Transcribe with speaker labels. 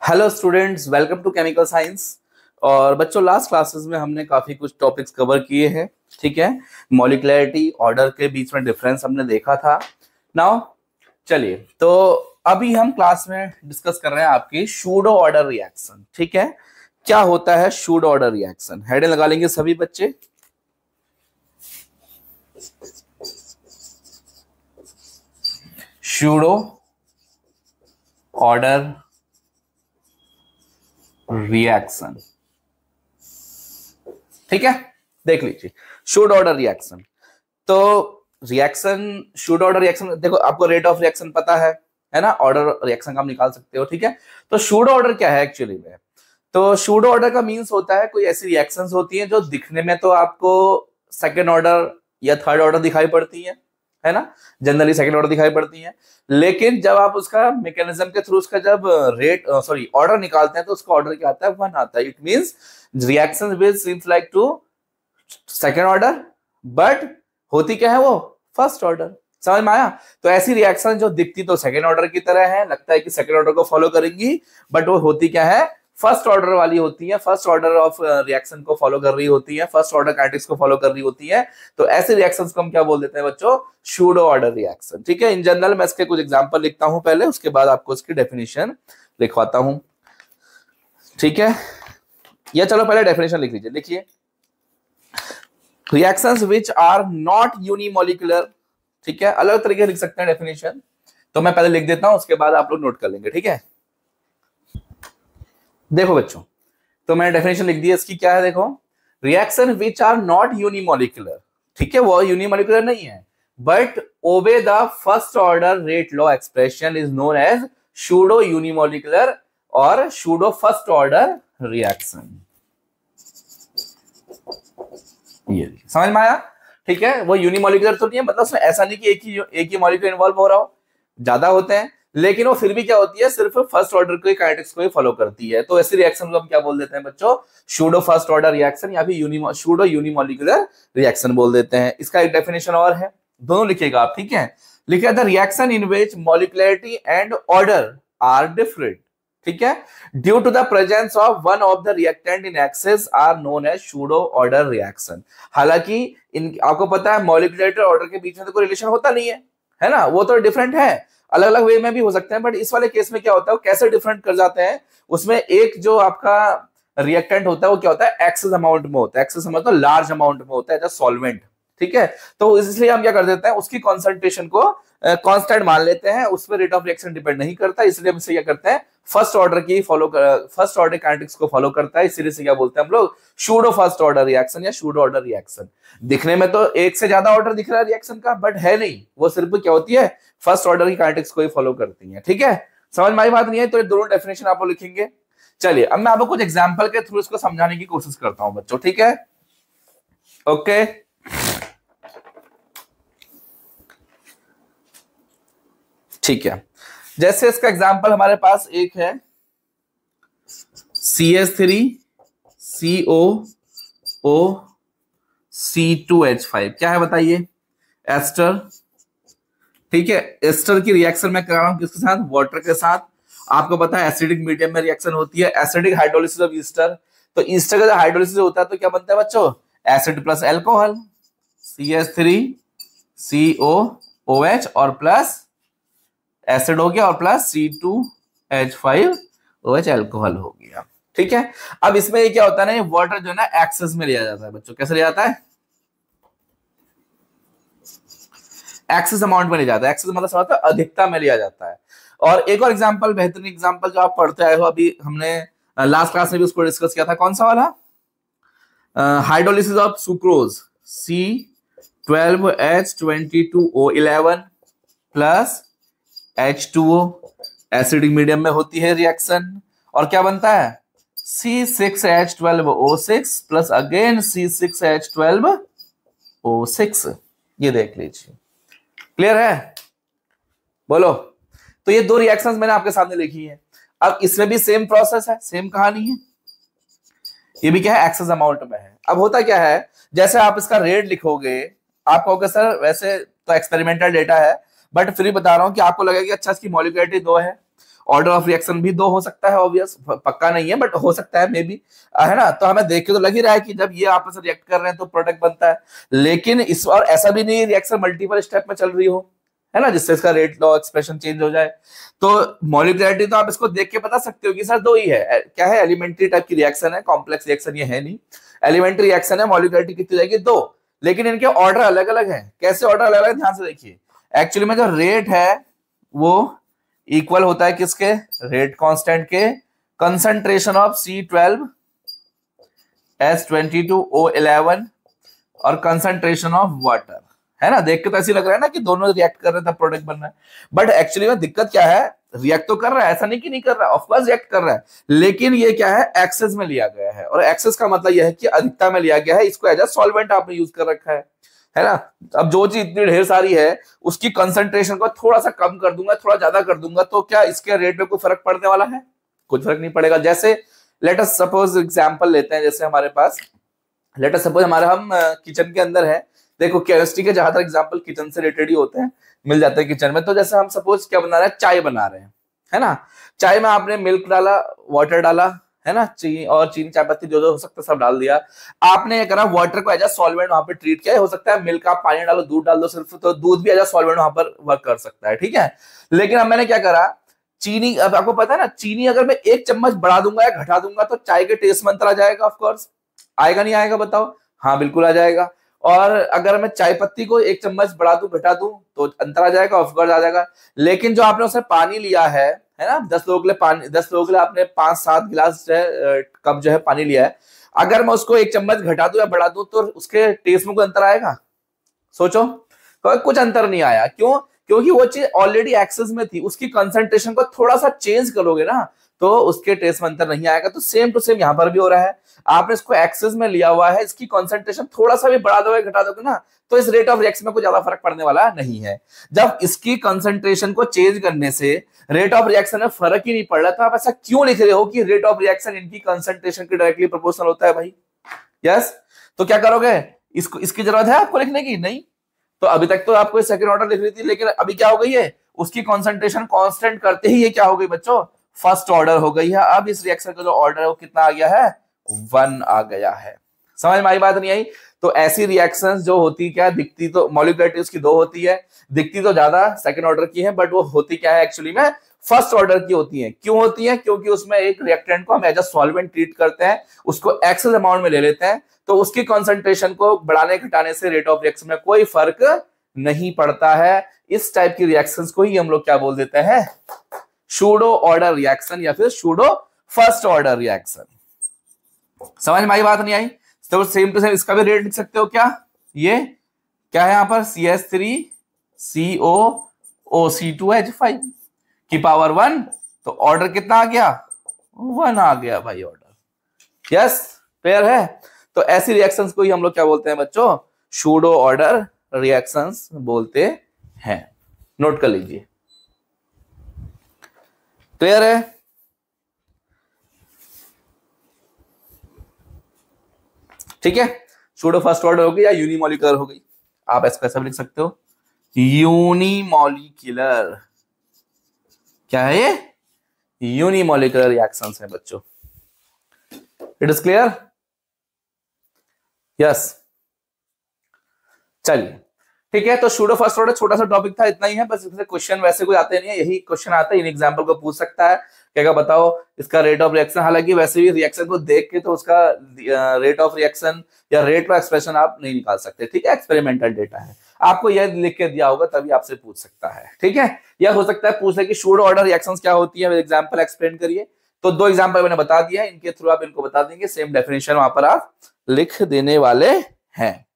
Speaker 1: Hello students, welcome to chemical science. और बच्चों, last classes में हमने काफी कुछ टॉपिक्स कवर किए हैं। ठीक है, मॉलिक्युलरिटी, ऑर्डर के बीच में डिफरेंस हमने देखा था। नाउ चलिए, तो अभी हम क्लास में डिस्कस कर रहे हैं आपकी सूडो ऑर्डर रिएक्शन। ठीक है, क्या होता है सूडो ऑर्डर रिएक्शन? हेडिंग लगा लेंगे सभी बच्चे। सूडो ऑर्डर रिएक्शन, ठीक है, देख लीजिए सूडो ऑर्डर रिएक्शन। तो रिएक्शन, सूडो ऑर्डर रिएक्शन, देखो आपको रेट ऑफ रिएक्शन पता है ना, ऑर्डर रिएक्शन का आप निकाल सकते हो। ठीक है, तो सूडो ऑर्डर क्या है एक्चुअली में? तो सूडो ऑर्डर का मींस होता है कोई ऐसी रिएक्शंस होती हैं जो दिखने में तो आपको सेकंड ऑर्डर या थर्ड ऑर्डर दिखाई पड़ती है ना, जनरली सेकंड ऑर्डर दिखाई पड़ती हैं, लेकिन जब आप उसका मैकेनिज्म के थ्रू उसका जब ऑर्डर निकालते हैं तो उसका ऑर्डर क्या आता है? वन आता है। It means reaction will seems like to second order, but होती क्या है? वो फर्स्ट ऑर्डर। समझ में आया? तो ऐसी रिएक्शन जो दिखती तो सेकंड ऑर्डर की तरह है, लगता है कि सेकंड ऑर्डर को फॉलो करेंगी, बट वो होती क्या है? फर्स्ट ऑर्डर वाली होती है, फर्स्ट ऑर्डर ऑफ रिएक्शन को फॉलो कर रही होती है, फर्स्ट ऑर्डर काइनेटिक्स को फॉलो कर रही होती है। तो ऐसे रिएक्शंस को हम क्या बोल देते हैं बच्चों? Pseudo order reaction. ठीक है, इन जनरल मैं इसके कुछ एग्जांपल लिखता हूं पहले, उसके बाद आपको इसकी डेफिनेशन लिखवाता हूं। ठीक है, या चलो पहले डेफिनेशन लिख लीजिए। लिखिए, reactions which are not unimolecular. ठीक है, अलग तरीके से लिख सकते हैं डेफिनेशन, तो मैं पहले लिख देता हूं, उसके बाद आप लोग नोट कर लेंगे। ठीक है, देखो बच्चों, तो मैंने डेफिनेशन लिख दी है इसकी। क्या है? देखो, reaction which are not unimolecular. ठीक है, वो यूनिमोलिकुलर नहीं है, but obey the first order rate law expression is known as pseudo unimolecular और सूडो फर्स्ट ऑर्डर रिएक्शन। ये समझ में आया? ठीक है, वो यूनिमोलिकुलर तो नहीं है, मतलब उसमें ऐसा नहीं कि एक ही मॉलिक्यूल इन्वॉल्व हो रहा हो, ज्यादा होते हैं, लेकिन वो फिर भी क्या होती है? सिर्फ फर्स्ट ऑर्डर के काइनेटिक्स को ही फॉलो करती है। तो ऐसी रिएक्शन को हम क्या बोल देते हैं बच्चों? सूडो फर्स्ट ऑर्डर रिएक्शन या फिर सूडो यूनिमोलिकुलर रिएक्शन बोल देते हैं। इसका एक डेफिनेशन और है, दोनों लिखिएगा आप। ठीक है, लिखिए the reaction in which molecularity and order are different. ठीक है, due to the presence of one of the reactant in excess are known as pseudo order reaction. हालांकि इन आपको पता है मॉलिक्युलरिटी और ऑर्डर के बीच में तो कोई रिलेशन होता नहीं है ना, वो तो डिफरेंट है, अलग अलग वे में भी हो सकते हैं, बट इस वाले केस में क्या होता है, वो कैसे डिफरेंट कर जाते हैं? उसमें एक जो आपका रिएक्टेंट होता है वो क्या होता है? एक्सेस अमाउंट में होता है, एक्सेस मतलब लार्ज अमाउंट में होता है एज सॉल्वेंट। ठीक है, तो इसलिए हम क्या कर देते हैं, उसकी कॉन्सेंट्रेशन को कांस्टेंट मान लेते हैं, उस पर रेट ऑफ रिएक्शन डिपेंड नहीं करता, इसलिए हम इसे क्या करते हैं? फर्स्ट ऑर्डर की फर्स्ट ऑर्डर काइनेटिक्स को फॉलो करता है, इसीलिए से क्या बोलते हैं हम लोग? सूडो फर्स्ट ऑर्डर रिएक्शन या सूडो ऑर्डर रिएक्शन। दिखने में तो एक से ज्यादा ऑर्डर दिख रहा है रिएक्शन का, बट है नहीं, वो सिर्फ क्या होती है? फर्स्ट ऑर्डर की काइनेटिक्स को ही फॉलो करती है। ठीक है, समझ में आई बात? नहीं है तो ये दोनों डेफिनेशन आप लोग लिखेंगे। चलिए, अब मैं आपको कुछ एग्जांपल के थ्रू इसको समझाने की कोशिश करता हूं बच्चों। ठीक है, ओके, ठीक है। जैसे इसका एग्जांपल हमारे पास एक है CH3COOC2H5। क्या है बताइए? एस्टर। ठीक है, एस्टर की रिएक्शन में करा रहा हूं किसके साथ? वाटर के साथ। आपको पता है एसिडिक मीडियम में रिएक्शन होती है, एसिडिक हाइड्रोलिसिस ऑफ ईस्टर। तो ईस्टर का जब हाइड्रोलिसिस होता है तो क्या बनता है बच्चों? एसिड प्लस एल्कोहल, CH3COOH और प्लस एसिड हो गया और प्लस C2H5OH एल्कोहल हो गया। ठीक है, अब इसमें ये क्या होता है ना, वाटर जो है ना एक्सेस में लिया जाता है बच्चों। कैसे लिया जाता है? एक्सेस अमाउंट में लिया जाता है। एक्सेस मतलब समझता है अधिकता में लिया जाता है। और एक और एग्जांपल, बेहतरीन एग्जांपल जो आप पढ़ते आए हो, अभी हमने लास्ट क्लास में भी उसको डिस्कस किया था। कौन सा वाला? Hydrolysis of sucrose, C12H22O11 plus H2O, acidic medium में होती है रिएक्शन, और क्या बनता है? C6H12O6 plus again C6H12O6। ये देख लीजिए, क्लियर है? बोलो। तो ये दो रिएक्शंस मैंने आपके सामने लिखी है। अब इसमें भी सेम प्रोसेस है, सेम कहानी है, ये भी क्या है? एक्सेस अमाउंट में है। अब होता क्या है, जैसे आप इसका रेट लिखोगे, आप कहोगे सर वैसे तो एक्सपेरिमेंटल डेटा है, बट फिर भी बता रहा हूं कि आपको लगेगा कि अच्छा इसकी मॉलिक्युलरिटी 2 है ऑर्डर ऑफ रिएक्शन भी 2 हो सकता है, ऑब्वियस, पक्का नहीं है बट हो सकता है मे बी, है ना। तो हमें देख के तो लग ही रहा है कि जब ये आपस में रिएक्ट कर रहे हैं तो प्रोडक्ट बनता है। लेकिन इस बार ऐसा भी नहीं रिएक्शन मल्टीपल स्टेप में चल रही हो, है ना, जिससे इसका रेट लॉ एक्सप्रेशन चेंज हो जाए। तो मॉलिक्युलरिटी तो आप इसको देख के बता सकते हो कि सर 2 ही है, क्या है, एलिमेंट्री टाइप की रिएक्शन है, कॉम्प्लेक्स रिएक्शन ये है नहीं, एलिमेंट्री रिएक्शन है, मॉलिक्युलरिटी कितनी जाएगी 2, लेकिन इनके ऑर्डर अलग अलग है। कैसे ऑर्डर अलग अलग, ध्यान से देखिए। एक्चुअली में जो रेट है वो इक्वल होता है किसके, रेट कांस्टेंट के, concentration of C12 S22 O11 और कंसंट्रेशन ऑफ वाटर, है ना। देख के तो ऐसे लग रहा है ना कि दोनों रिएक्ट कर रहे हैं तब प्रोडक्ट बन रहा है, बट एक्चुअली में दिक्कत क्या है, रिएक्ट तो कर रहा है, ऐसा नहीं कि नहीं कर रहा है, ऑफ कोर्स रिएक्ट कर रहा है, लेकिन ये क्या है, एक्सेस में लिया गया है। और एक्सेस का मतलब यह है कि अधिकता में लिया गया है, इसको एज अ सॉल्वेंट आपने यूज कर रखा है ना। अब जो चीज इतनी ढेर सारी है उसकी कंसंट्रेशन को थोड़ा सा कम कर दूंगा, थोड़ा ज्यादा कर दूंगा, तो क्या इसके रेट में कोई फर्क पड़ने वाला है, कुछ फर्क नहीं पड़ेगा। जैसे लेट अस सपोज एग्जांपल लेते हैं, जैसे हमारे पास लेट अस सपोज हमारा हम किचन के अंदर है, देखो केमिस्ट्री के ज्यादातर एग्जांपल किचन से रिलेटेड ही होते हैं, मिल जाते हैं किचन में। तो जैसे हम सपोज क्या बना रहे हैं, चाय बना रहे हैं, है ना। चाय में आपने मिल्क डाला, वाटर डाला, है ना, चीनी और चीनी चाय पत्ती जो जो हो सकता है सब डाल दिया। आपने ये करा, वाटर को एज अ सॉल्वेंट वहां पे ट्रीट किया, हो सकता है मिल्क आप पानी डालो, दूध डाल दो सिर्फ, तो दूध भी एज अ सॉल्वेंट वहां पर वर्क कर सकता है, ठीक है। लेकिन अब मैंने क्या करा, चीनी, अब आपको पता है ना, चीनी अगर मैं 1 चम्मच बढ़ा दूंगा या घटा दूंगा तो चाय के टेस्ट में अंतर आ जाएगा, ऑफकोर्स आएगा नहीं आएगा, बताओ। हाँ बिल्कुल आ जाएगा। और अगर मैं चाय पत्ती को 1 चम्मच बढ़ा दूं घटा दूं तो अंतर आ जाएगा, ऑफकोर्स आ जाएगा। लेकिन जो आपने उसमें पानी लिया है ना, 10 लोगों के लिए पानी, 10 लोगों के लिए आपने 5-7 गिलास जो है कप जो है पानी लिया है, अगर मैं उसको 1 चम्मच घटा दूं या बढ़ा दूं तो उसके टेस्ट में कोई अंतर आएगा, सोचो। तो कुछ अंतर नहीं आया, क्यों, क्योंकि वो चीज ऑलरेडी एक्सेस में थी, उसकी कंसंट्रेशन को थोड़ा सा चेंज करोगे ना तो उसके टेस्ट में अंतर नहीं आएगा। तो सेम टू सेम यहां पर भी हो रहा है, आपने इसको एक्सेस में लिया हुआ है, इसकी कंसंट्रेशन थोड़ा सा भी बढ़ा दोगे घटा दोगे ना तो इस रेट ऑफ रिएक्शन में कोई ज्यादा फर्क पड़ने वाला नहीं है। जब इसकी कंसंट्रेशन को चेंज करने से रेट ऑफ रिएक्शन में फर्क ही नहीं पड़ रहा, तो आप ऐसा क्यों लिख रहे हो कि रेट ऑफ रिएक्शन इनकी कंसंट्रेशन के डायरेक्टली प्रोपोर्शनल होता है भाई? यस, तो क्या करोगे, इसको, इसकी जरूरत है आपको लिखने की? नहीं। तो अभी तक तो आपको सेकंड ऑर्डर लिख रही थी, लेकिन अभी क्या हो गई है, उसकी कॉन्सेंट्रेशन कांस्टेंट करते ही ये क्या हो गई बच्चों, फर्स्ट ऑर्डर हो गई है। अब इस रिएक्शन का जो ऑर्डर है वो कितना आ गया है, 1 आ गया है। समझ में आई बात नहीं आई? तो ऐसी रिएक्शंस जो होती क्या, दिखती तो मॉलिक्युलरिटी उसकी 2 होती है, दिखती तो ज्यादा सेकंड ऑर्डर की है, बट वो होती क्या है एक्चुअली में, फर्स्ट ऑर्डर की होती है। क्यों होती है? क्योंकि उसमें एक रिएक्टेंट को हम एज अ सॉल्वेंट ट्रीट करते हैं, उसको एक्सेस अमाउंट में ले लेते हैं, तो उसकी कॉन्सेंट्रेशन को बढ़ाने घटाने से रेट ऑफ रिएक्शन में कोई फर्क नहीं पड़ता है। इस टाइप की रिएक्शंस को ही हम लोग क्या बोल देते हैं, सूडो ऑर्डर रिएक्शन या फिर सूडो फर्स्ट ऑर्डर रिएक्शन। समझ में आई बात नहीं आई? तो सेम टू सेम इसका भी रेट लिख सकते हो क्या, ये क्या है यहां पर, CH3COOC2H5 की पावर 1, तो ऑर्डर कितना आ गया, 1 आ गया भाई ऑर्डर। यस, क्लियर है? तो ऐसी रिएक्शंस को ही हम लोग क्या बोलते हैं बच्चों, सूडो ऑर्डर रिएक्शंस बोलते हैं। नोट कर लीजिए, क्लियर है? ठीक है, सूडो फर्स्ट ऑर्डर हो गई या यूनिमॉलिक्यूलर हो गई, आप ऐसा कैसे लिख सकते हो, यूनिमॉलिक्यूलर। क्या है ये, यूनिमॉलिक्यूलर रिएक्शंस है बच्चों। It is clear? यस, चलिए ठीक है। तो सूडो फर्स्ट ऑर्डर छोटा सा टॉपिक था, इतना ही है बस। इससे क्वेश्चन वैसे कोई आते नहीं है, यही क्वेश्चन आता है, इन एग्जांपल को पूछ सकता है, क्या बताओ इसका रेट ऑफ रिएक्शन। हालांकि वैसे भी रिएक्शन को देख के तो उसका रेट ऑफ रिएक्शन या रेट ऑफ एक्सप्रेशन आप नहीं निकाल सकते, ठीक है, एक्सपेरिमेंटल डेटा है, आपको यह लिख के दिया होगा तभी आपसे पूछ सकता है, ठीक है। यह हो सकता है पूछ ले कि सूडो ऑर्डर रिएक्शंस क्या होती है, एग्जांपल एक्सप्लेन करिए। तो 2 एग्जांपल मैंने बता दिया है, इनके थ्रू आप इनको बता देंगे, सेम डेफिनेशन वहां पर आप लिख देने वाले हैं।